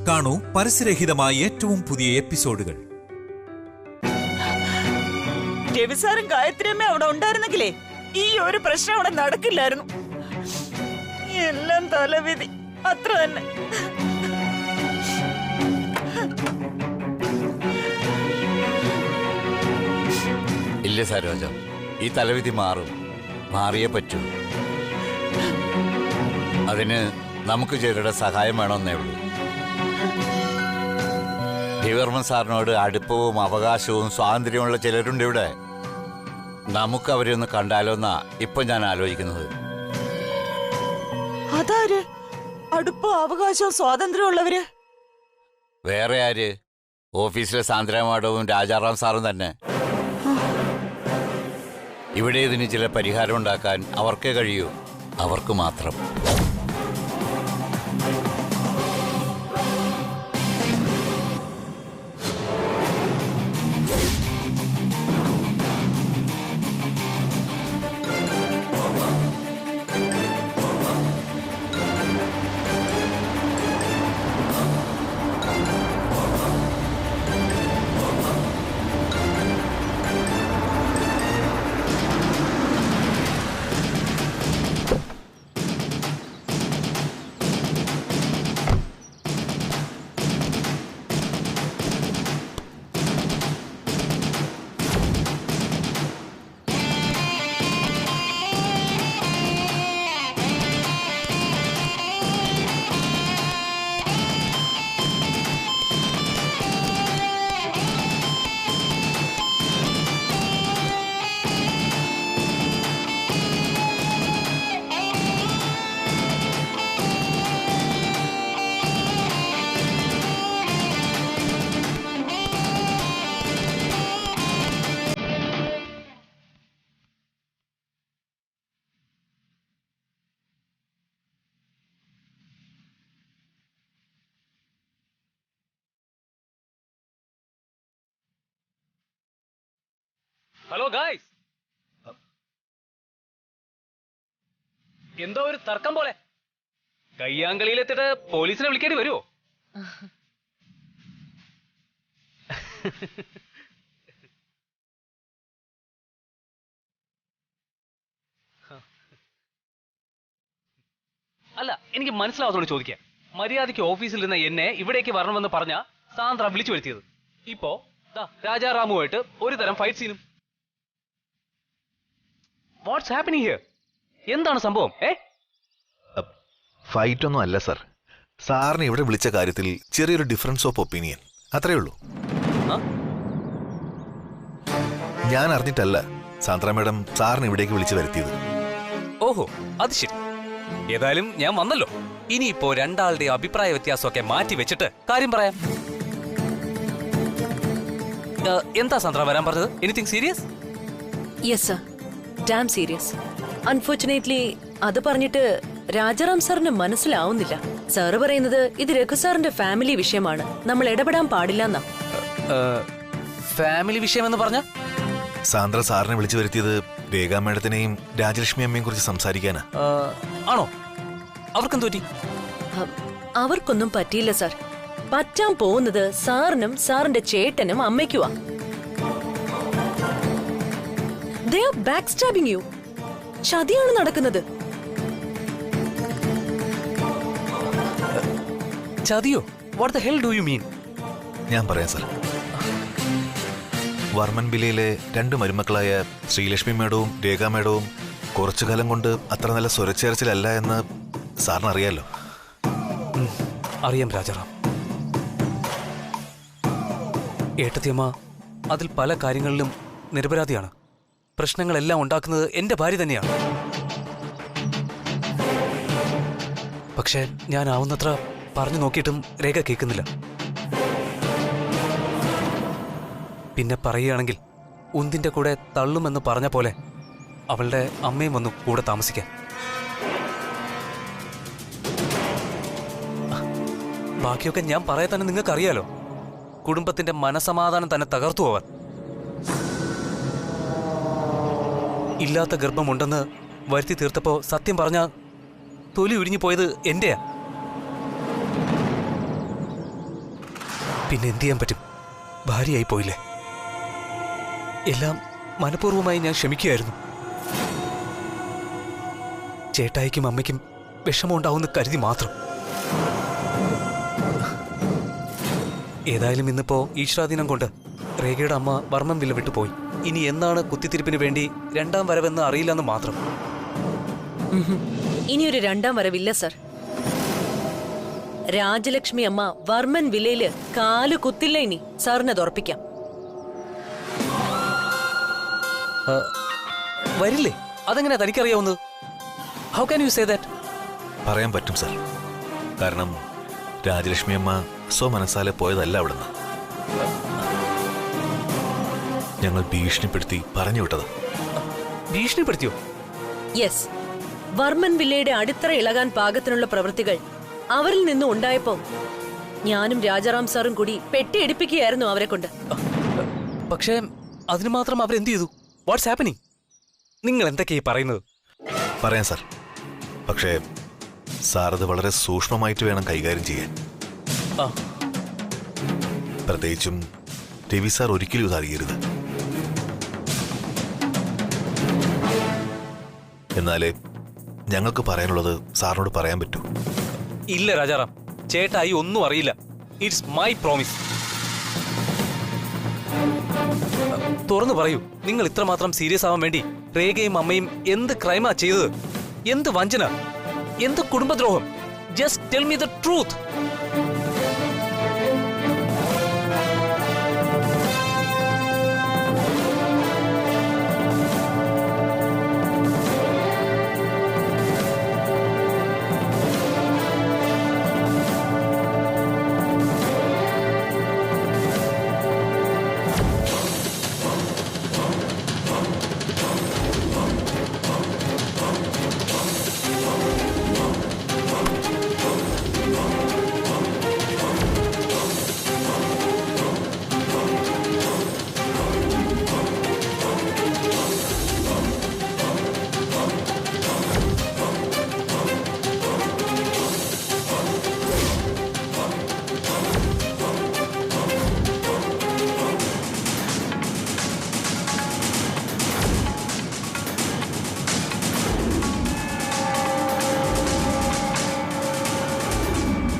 കാണൂ പരസ്യരഹിതമായ ഏറ്റവും പുതിയ എപ്പിസോഡുകൾ. രവിസാറും ഗായത്രിയമ്മ അവിടെ ഉണ്ടായിരുന്നെങ്കിലേ ഈ ഒരു പ്രശ്നം അവിടെ നടക്കില്ലായിരുന്നു. എല്ലാം തലവിധി, അത്ര തന്നെ. ഇല്ല സരോജ, ഈ തലവിധി മാറിയേ പറ്റൂ. അതിന് നമുക്ക് ചിലരുടെ സഹായം വേണമെന്നേ ഉള്ളൂ. രവിവർമ്മൻ സാറിനോട് അടുപ്പവും അവകാശവും സ്വാതന്ത്ര്യമുള്ള ചിലരുണ്ട് ഇവിടെ. നമുക്ക് അവരെ ഒന്ന് കണ്ടാലോ എന്നാ ഇപ്പൊ ഞാൻ ആലോചിക്കുന്നത്. അതാര്? അടുപ്പവും അവകാശവും സ്വാതന്ത്ര്യമുള്ളവര്? വേറെ ആര്? ഓഫീസിലെ സാന്ദ്ര മാഡവും രാജാറാം സാറും തന്നെ. ഇവിടെ ഇതിന് ചില പരിഹാരം ഉണ്ടാക്കാൻ അവർക്കേ കഴിയൂ, അവർക്ക് മാത്രം. ഹലോ ഗായ്സ്, എന്തോ ഒരു തർക്കം പോലെ. കയ്യാങ്കളിയിലെത്തിട്ട് പോലീസിനെ വിളിക്കേണ്ടി വരുമോ? അല്ല, എനിക്ക് മനസ്സിലാവാത്തോണ്ട് ചോദിക്കാം. മര്യാദയ്ക്ക് ഓഫീസിൽ നിന്ന് എന്നെ ഇവിടേക്ക് വരണമെന്ന് പറഞ്ഞ സാന്ദ്ര വിളിച്ചു വരുത്തിയത്. ഇപ്പോ രാജാറാമുമായിട്ട് ഒരു തരം ഫൈറ്റ് സീനും. What's happening here? എന്താണ് സംഭവം? ഫൈറ്റ് ഒന്നും അല്ല സർ. സാറിനെ ഇവിടെ വിളിച്ച കാര്യത്തിൽ ചെറിയൊരു ഡിഫറൻസ് ഓഫ് ഒപ്പീനിയൻ, അത്രേ ഉള്ളൂ. ഞാൻ അറിഞ്ഞിട്ടല്ല സാന്ദ്ര മാഡം സാറിനെ ഇവിടേക്ക് വിളിച്ചു വരുത്തിയത്. ഓഹോ, അത് ശരി. ഏതായാലും ഞാൻ വന്നല്ലോ. ഇനിയിപ്പോ രണ്ടാളുടെ അഭിപ്രായ വ്യത്യാസമൊക്കെ മാറ്റി വെച്ചിട്ട് കാര്യം പറയാം. എന്താ സാന്ദ്ര വരാൻ പറഞ്ഞത്? Anything serious? Yes sir, dam serious. Unfortunately അത് പറഞ്ഞിട്ട് രാജാറാം സാറിന് മനസ്സിലാവുന്നില്ല. സാറ് പറയുന്നത് ഇത് രഘു സാറിന്റെ ഫാമിലി വിഷയമാണ്, നമ്മൾ ഇടപെടാൻ പാടില്ലെന്നാ. ഫാമിലി വിഷയം എന്ന് പറഞ്ഞ? സാന്ദ്ര സാറിനെ വിളിച്ചു വരുത്തിയത് രേഖാ മാഡത്തിനെയും രാജലക്ഷ്മി അമ്മയും കുറിച്ച് സംസാരിക്കാനാ. ആണോ? അവർക്കെന്ത് പറ്റി? അവർക്കൊന്നും പറ്റിയില്ല സാർ. പറ്റാൻ പോകുന്നത് സാറിനും സാറിന്റെ ചേട്ടനും അമ്മയ്ക്കുവാ. They are backstabbing you. ചതിയാണ് നടക്കുന്നത്. ചതിയോ? What the hell do you mean? ഞാൻ പറയാം സർ. വർമ്മൻ ബിലയിലെ രണ്ട് മരുമക്കളായ ശ്രീലക്ഷ്മി മേഡവും രേഖാ മേഡവും കുറച്ചു കാലം കൊണ്ട് അത്ര നല്ല സ്വരച്ചേർച്ചിലല്ല എന്ന് സാറിന് അറിയാലോ. അറിയാം രാജാറാം. ഏട്ടത്തിയമ്മ അതിൽ പല കാര്യങ്ങളിലും നിരപരാധിയാണ്. പ്രശ്നങ്ങളെല്ലാം ഉണ്ടാക്കുന്നത് എന്റെ ഭാര്യ തന്നെയാണ്. പക്ഷെ ഞാൻ ആവുന്നത്ര പറഞ്ഞു നോക്കിയിട്ടും രേഖ കേൾക്കുന്നില്ല. പിന്നെ പറയുകയാണെങ്കിൽ ഉന്തിന്റെ കൂടെ തള്ളുമെന്ന് പറഞ്ഞ പോലെ അവളുടെ അമ്മയും വന്നു കൂടെ താമസിക്കാൻ. ബാക്കിയൊക്കെ ഞാൻ പറയാൻ തന്നെ നിങ്ങൾക്കറിയാലോ. കുടുംബത്തിന്റെ മനസമാധാനം തന്നെ തകർത്തു അവർ. ഇല്ലാത്ത ഗർഭമുണ്ടെന്ന് വരുത്തി തീർത്തപ്പോ സത്യം പറഞ്ഞ തൊലി ഉരിഞ്ഞു പോയത് എന്റെയാ. പിന്നെ എന്ത് ചെയ്യാൻ പറ്റും? ഭാര്യയായി പോയില്ലേ. എല്ലാം മനഃപൂർവ്വമായി ഞാൻ ക്ഷമിക്കുകയായിരുന്നു. ചേട്ടായിക്കും അമ്മയ്ക്കും വിഷമമുണ്ടാവുന്ന കരുതി മാത്രം. ഏതായാലും ഇന്നിപ്പോ ഈശ്വരാധീനം കൊണ്ട് രേഖയുടെ അമ്മ വർമ്മൻ വില്ല വിട്ടുപോയി. ഇനി എന്നാണ് കുത്തിത്തിരിപ്പിന് വേണ്ടി രണ്ടാം വരവെന്ന് അറിയില്ലെന്ന് മാത്രം. ഇനിയൊരു രണ്ടാം വരവില്ല സർ. രാജലക്ഷ്മി അമ്മ വർമ്മൻ വില്ലയില് കാല് കുത്തില്ല. ഇനി സാറിനെ തുറപ്പിക്കാം. വരില്ലേ? അതെങ്ങനെയാ തനിക്കറിയാവുന്നത്? How can you say that? പറയാൻ പറ്റും സാർ. കാരണം രാജലക്ഷ്മി അമ്മ സ്വമനസാലെ പോയതല്ല അവിടുന്ന്. ഞങ്ങൾ ഭീഷണിപ്പെടുത്തി പറഞ്ഞു വിട്ടത്. ഭീഷണിപ്പെടുത്തിയോ? യെസ്. വർമ്മൻ വില്ലയുടെ അടിത്തറ ഇളകാൻ പാകത്തിനുള്ള പ്രവൃത്തികൾ അവരിൽ നിന്നും ഉണ്ടായപ്പോ ഞാനും രാജാറാം സാറും കൂടി പെട്ടിയെടുപ്പിക്കുകയായിരുന്നു അവരെ കൊണ്ട്. പക്ഷേ അതിന് മാത്രം അവരെന്ത് ചെയ്തു? What's happening? നിങ്ങൾ എന്തൊക്കെയായി പറയുന്നത്? പറയാം സാർ. പക്ഷേ സാർ അത് വളരെ സൂക്ഷ്മമായിട്ട് വേണം കൈകാര്യം ചെയ്യാൻ. പ്രത്യേകിച്ചും രവി സാർ ഒരിക്കലും ഇത് അറിയരുത്. എന്നാലേ ഞങ്ങൾക്ക് പറയാനുള്ളത് സാറിനോട് പറയാൻ പറ്റൂ. ഇല്ല രാജാറാം, ചേട്ടായി ഒന്നും അറിയില്ല. It's my promise. തുറന്നു പറയൂ, നിങ്ങൾ ഇത്രമാത്രം സീരിയസ് ആവാൻ വേണ്ടി രേഖയും അമ്മയും എന്ത് ക്രൈമാ ചെയ്തത്? എന്ത് വഞ്ചന, എന്ത് കുടുംബദ്രോഹം? Just tell me the truth.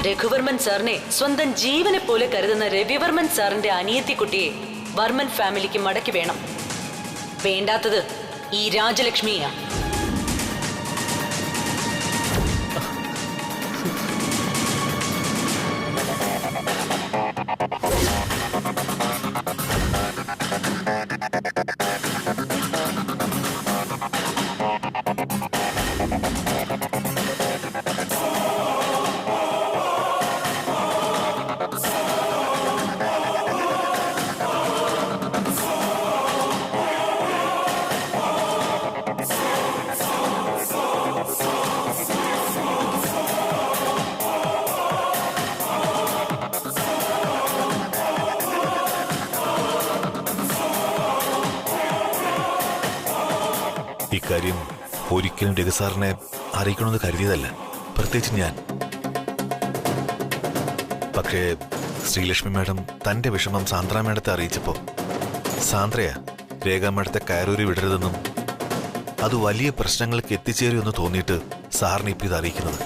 Raghuvarman സാറിനെ സ്വന്തം ജീവനെ പോലെ കരുതുന്ന രവിവർമ്മൻ സാറിന്റെ അനിയത്തിക്കുട്ടിയെ വർമ്മൻ ഫാമിലിക്ക് മടക്കി വേണം. വേണ്ടാത്തത് ഈ രാജലക്ഷ്മിയാ. ഇക്കാര്യം ഒരിക്കലും രഘു സാറിനെ അറിയിക്കണമെന്ന് കരുതിയതല്ല, പ്രത്യേകിച്ച് ഞാൻ. പക്ഷേ ശ്രീലക്ഷ്മി മാഡം തന്റെ വിഷമം സാന്ദ്ര മാഡത്തെ അറിയിച്ചപ്പോൾ സാന്ദ്രയാ രേഖ മാഡത്തെ കയറൂരി വിടരുതെന്നും അത് വലിയ പ്രശ്നങ്ങൾക്ക് എത്തിച്ചേരുമെന്ന് തോന്നിയിട്ട് സാറിനെ ഇപ്പം ഇത് അറിയിക്കുന്നത്.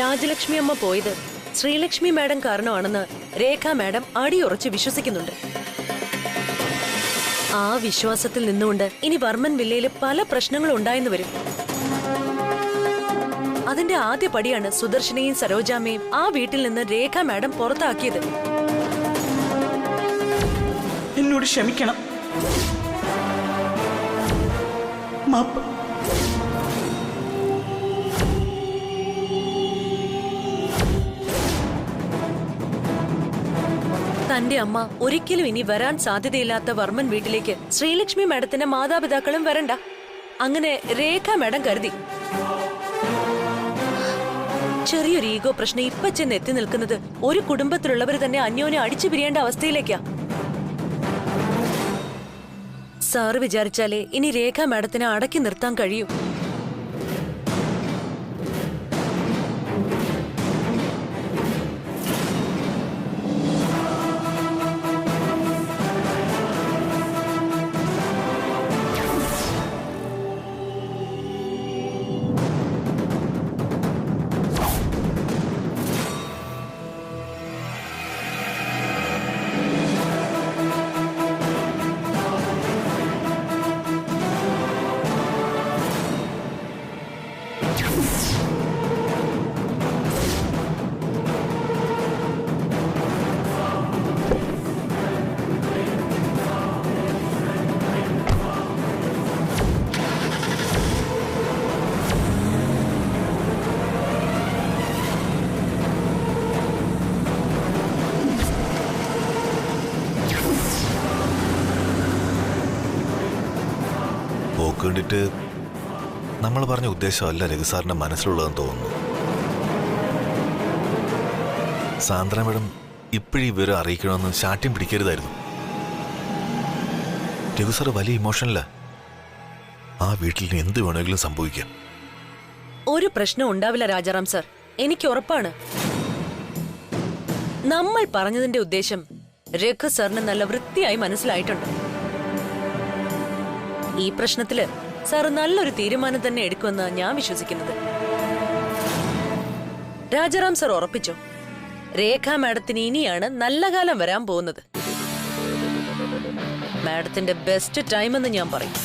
രാജലക്ഷ്മി അമ്മ പോയത് ശ്രീലക്ഷ്മി മാഡം കാരണമാണെന്ന് രേഖ മാഡം അടിയുറച്ച് വിശ്വസിക്കുന്നുണ്ട്. ആ വിശ്വാസത്തിൽ നിന്നുകൊണ്ട് ഇനി വർമ്മൻ വില്ലയിൽ പല പ്രശ്നങ്ങളും ഉണ്ടായെന്ന് വരും. അതിന്റെ ആദ്യ പടിയാണ് സുദർശനെയും സരോജാമ്മയും ആ വീട്ടിൽ നിന്ന് രേഖ മാഡം പുറത്താക്കിയത്. എന്നോട് ക്ഷമിക്കണം. മാപ്പ്. തന്റെ അമ്മ ഒരിക്കലും ഇനി വരാൻ സാധ്യതയില്ലാത്ത വർമ്മൻ വീട്ടിലേക്ക് ശ്രീലക്ഷ്മി മാഡത്തിന്റെ മാതാപിതാക്കളും വരണ്ട. അങ്ങനെ രേഖ മാഡം കരുതി. ചെറിയൊരു ഈഗോ പ്രശ്നം ഇപ്പൊ ചെന്ന് എത്തി നിൽക്കുന്നത് ഒരു കുടുംബത്തിലുള്ളവർ തന്നെ അന്യോന്യം അടിച്ചു പിരിയേണ്ട അവസ്ഥയിലേക്കാ. സാറ് വിചാരിച്ചാലേ ഇനി രേഖ മാഡത്തിനെ അടക്കി നിർത്താൻ കഴിയൂ. അതുകൊണ്ടിട്ട് നമ്മൾ പറഞ്ഞ ഉദ്ദേശമല്ല രഘുസാറിന്റെ മനസ്സിലുള്ളതെന്ന് തോന്നുന്നു. സാന്ദ്ര മാഡം ഇപ്പോഴീ വിവരം അറിയിക്കണമെന്ന് ശാഠ്യം പിടിക്കരുതായിരുന്നു. രഘുസാർ വലിയ ഇമോഷനില്ല. ആ വീട്ടിൽ എന്ത് വേണമെങ്കിലും സംഭവിക്കാം. ഒരു പ്രശ്നം ഉണ്ടാവില്ല രാജാറാം സർ, എനിക്ക് ഉറപ്പാണ്. നമ്മൾ പറഞ്ഞതിന്റെ ഉദ്ദേശം രഘു സാറിന് നല്ല വൃത്തിയായി മനസ്സിലായിട്ടുണ്ട്. ഈ പ്രശ്നത്തില് സാർ നല്ലൊരു തീരുമാനം തന്നെ എടുക്കുമെന്ന് ഞാൻ വിശ്വസിക്കുന്നത്. രാജാറാം സർ ഉറപ്പിച്ചോ, രേഖ മാഡത്തിന് ഇനിയാണ് നല്ല കാലം വരാൻ പോകുന്നത്. മാഡത്തിന്റെ ബെസ്റ്റ് ടൈം എന്ന് ഞാൻ പറയും.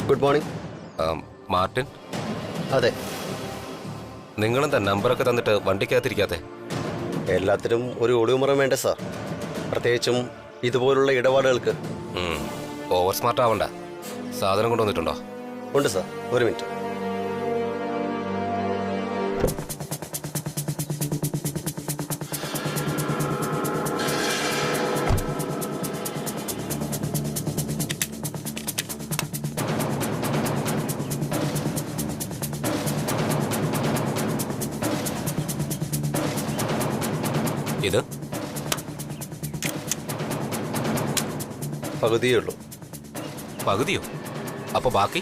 Good morning. മാർട്ടിൻ, അതെ. നിങ്ങളെന്താ നമ്പറൊക്കെ തന്നിട്ട് വണ്ടിക്കകത്തിരിക്കാതെ? എല്ലാത്തിനും ഒരു ഒളിവുമുറം വേണ്ടേ സാർ, പ്രത്യേകിച്ചും ഇതുപോലുള്ള ഇടപാടുകൾക്ക്. ഓവർ സ്മാർട്ട് ആവണ്ട. സാധനം കൊണ്ടുവന്നിട്ടുണ്ടോ? ഉണ്ട് സാർ, ഒരു മിനിറ്റ്. ഇത് പകുതിയേ ഉള്ളൂ. പകുതിയോ? അപ്പൊ ബാക്കി?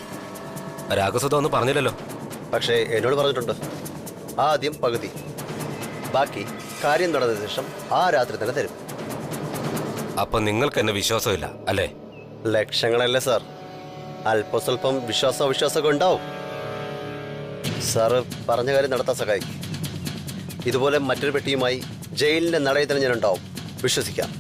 രാഘവസുധ ഒന്നും പറഞ്ഞില്ലല്ലോ. പക്ഷേ എന്നോട് പറഞ്ഞിട്ടുണ്ട്. ആദ്യം പകുതി, ബാക്കി കാര്യം നടന്ന ശേഷം ആ രാത്രി തന്നെ തരും. അപ്പൊ നിങ്ങൾക്ക് എന്നെ വിശ്വാസമില്ല അല്ലേ? ലക്ഷങ്ങളല്ലേ സാർ, അല്പം സ്വല്പം വിശ്വാസമൊക്കെ ഉണ്ടാവും. സാറ് പറഞ്ഞ കാര്യം നടത്താൻ സഹായിക്കും. ഇതുപോലെ മറ്റൊരു പെട്ടിയുമായി ജയിലിന്റെ നടയിൽ തന്നെ ഞാനുണ്ടാവും, വിശ്വസിക്കാം.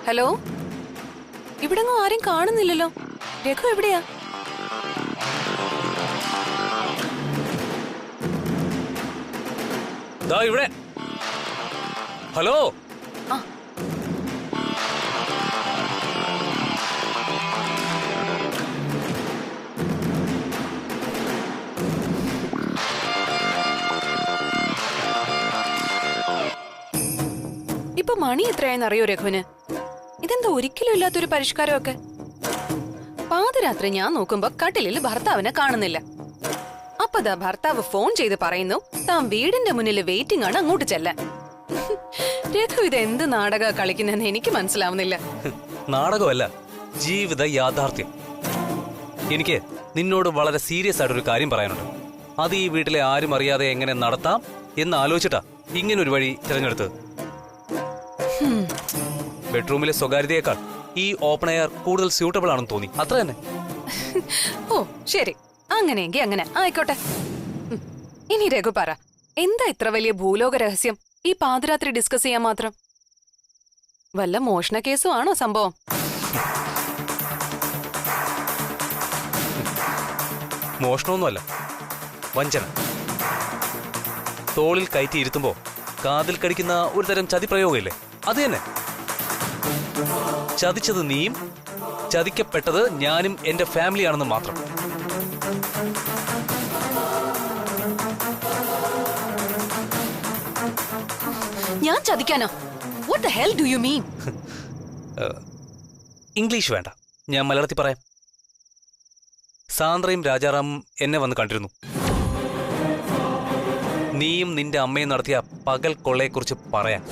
ഹലോ, ഇവിടെങ്ങും ആരും കാണുന്നില്ലല്ലോ. രഘു എവിടെയാ? ദാ ഇവിടെ. ഹലോ. ഇപ്പൊ മണി എത്രയായെന്ന് അറിയോ രഘുവിന്? ഇതെന്താ ഒരിക്കലും ഇല്ലാത്തൊരു പരിഷ്കാരമൊക്കെ? പാതിരാത്രി ഞാൻ നോക്കുമ്പോ കട്ടിലിൽ ഭർത്താവിനെ കാണുന്നില്ല. അപ്പതാ ഭർത്താവ് ഫോൺ ചെയ്ത് പറയുന്നു താൻ വീടിന്റെ മുന്നിൽ വെയിറ്റിംഗ് ആണ്, അങ്ങോട്ട് ചെല്ലാൻ. രഘു ഇത് എന്ത് നാടക കളിക്കുന്നെന്ന് എനിക്ക് മനസ്സിലാവുന്നില്ല. നാടകമല്ല, ജീവിത യാഥാർത്ഥ്യം. എനിക്ക് നിന്നോട് വളരെ സീരിയസ് ആയിട്ടൊരു കാര്യം പറയാനുണ്ട്. അത് ഈ വീട്ടിലെ ആരും അറിയാതെ എങ്ങനെ നടത്താം എന്ന് ആലോചിച്ചിട്ടാ ഇങ്ങനൊരു വഴി തിരഞ്ഞെടുത്തത്. ബെഡ്റൂമിലെ സ്വകാര്യതയേക്കാൾ ഈ ഓപ്പൺ എയർ കൂടുതൽ സ്യൂട്ടബിൾ ആണെന്ന് തോന്നി, അത്ര തന്നെ. ഓ ശരി, അങ്ങനെയെങ്കിൽ അങ്ങനെ ആയിക്കോട്ടെ. ഇനി രഘു പറ, എന്താ ഇത്ര വലിയ ഭൂലോക രഹസ്യം ഈ പാതിരാത്രി ഡിസ്കസ് ചെയ്യാൻ മാത്രം? വല്ല മോഷണ കേസും ആണോ സംഭവം? മോഷണമൊന്നുമല്ല, വഞ്ചന. തോളിൽ കയറ്റി ഇരുത്തുമ്പോ കാതിൽ കടിക്കുന്ന ഒരു തരം ചതിപ്രയോഗമില്ലേ, അത് തന്നെ. ചതിച്ചത് നീയും ചതിക്കപ്പെട്ടത് ഞാനും എന്റെ ഫാമിലിയാണെന്ന് മാത്രം. ഞാൻ ചതിക്കാനോ? What the hell do you mean? English വേണ്ട, ഞാൻ മലയാളത്തിൽ പറയാം. സാന്ദ്രയും രാജാറാമും എന്നെ വന്ന് കണ്ടിരുന്നു. നീയും നിന്റെ അമ്മയും നടത്തിയ പകൽ കൊള്ളയെക്കുറിച്ച് പറയാൻ.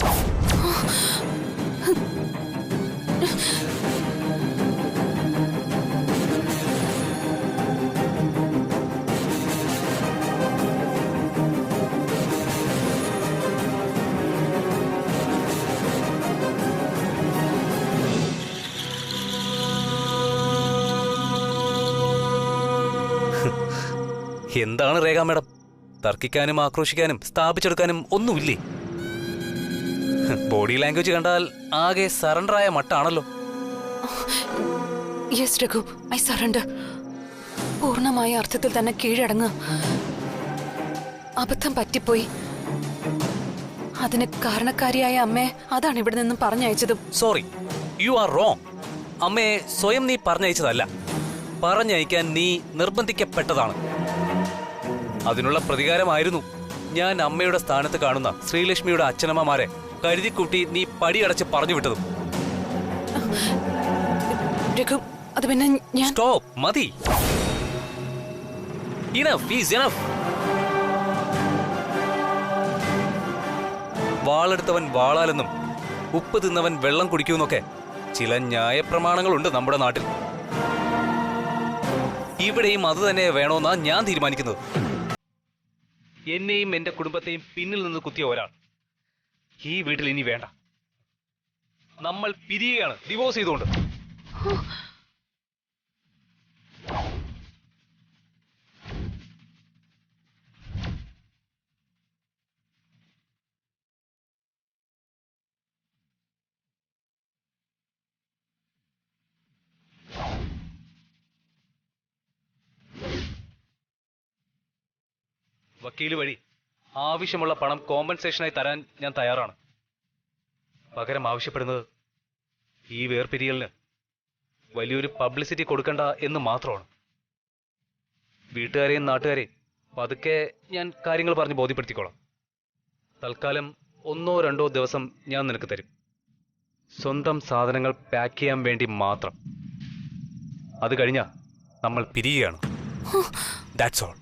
എന്താണ് രേഖ മേഡം, തർക്കിക്കാനും ആക്രോശിക്കാനും സ്ഥാപിച്ചെടുക്കാനും ഒന്നുമില്ലേ? ബോഡി ലാംഗ്വേജ് കണ്ടാൽ ആകെ സറണ്ടറായ മട്ടാണല്ലോ. Yes Raghu, I surrender. പൂർണ്ണമായ അർത്ഥത്തിൽ തന്നെ കീഴടങ്ങുക. അബദ്ധം പറ്റിപ്പോയി. അതിന് കാരണക്കാരിയായ അമ്മയെ അതാണ് ഇവിടെ നിന്നും പറഞ്ഞയച്ചതും. Sorry, you are wrong. അമ്മയെ സ്വയം നീ പറഞ്ഞയച്ചതല്ല, പറഞ്ഞയക്കാൻ നീ നിർബന്ധിക്കപ്പെട്ടതാണ്. അതിനുള്ള പ്രതികാരമായിരുന്നു ഞാൻ അമ്മയുടെ സ്ഥാനത്ത് കാണുന്ന ശ്രീലക്ഷ്മിയുടെ അച്ഛനമ്മമാരെ കരുതിക്കൂട്ടി നീ പടിയടച്ച് പറഞ്ഞു വിട്ടതും. രഘു, അത് പിന്നെ ഞാൻ... സ്റ്റോപ്പ്, മതി. Enough is enough. വാളെടുത്തവൻ വാളാലെന്നും ഉപ്പ് തിന്നവൻ വെള്ളം കുടിക്കുമെന്നൊക്കെ ചില ന്യായപ്രമാണങ്ങളുണ്ട് നമ്മുടെ നാട്ടിൽ. ഇവിടെയും അത് തന്നെ വേണമെന്നാ ഞാൻ തീരുമാനിക്കുന്നത്. എന്നെയും എന്റെ കുടുംബത്തെയും പിന്നിൽ നിന്ന് കുത്തിയ ഒരാൾ ഈ വീട്ടിൽ ഇനി വേണ്ട. നമ്മൾ പിരിയുകയാണ്, ഡിവോഴ്സ് ചെയ്തുകൊണ്ട്. വക്കീല് വഴി ആവശ്യമുള്ള പണം കോമ്പൻസേഷനായി തരാൻ ഞാൻ തയ്യാറാണ്. പകരം ആവശ്യപ്പെടുന്നത് ഈ വേർപിരിയലിന് വലിയൊരു പബ്ലിസിറ്റി കൊടുക്കണ്ട എന്ന് മാത്രമാണ്. വീട്ടുകാരെയും നാട്ടുകാരെയും പതുക്കെ ഞാൻ കാര്യങ്ങൾ പറഞ്ഞ് ബോധ്യപ്പെടുത്തിക്കോളാം. തൽക്കാലം 1-2 ദിവസം ഞാൻ നിനക്ക് തരും, സ്വന്തം സാധനങ്ങൾ പാക്ക് ചെയ്യാൻ വേണ്ടി മാത്രം. അത് കഴിഞ്ഞാൽ നമ്മൾ പിരിയുകയാണ്. That's all.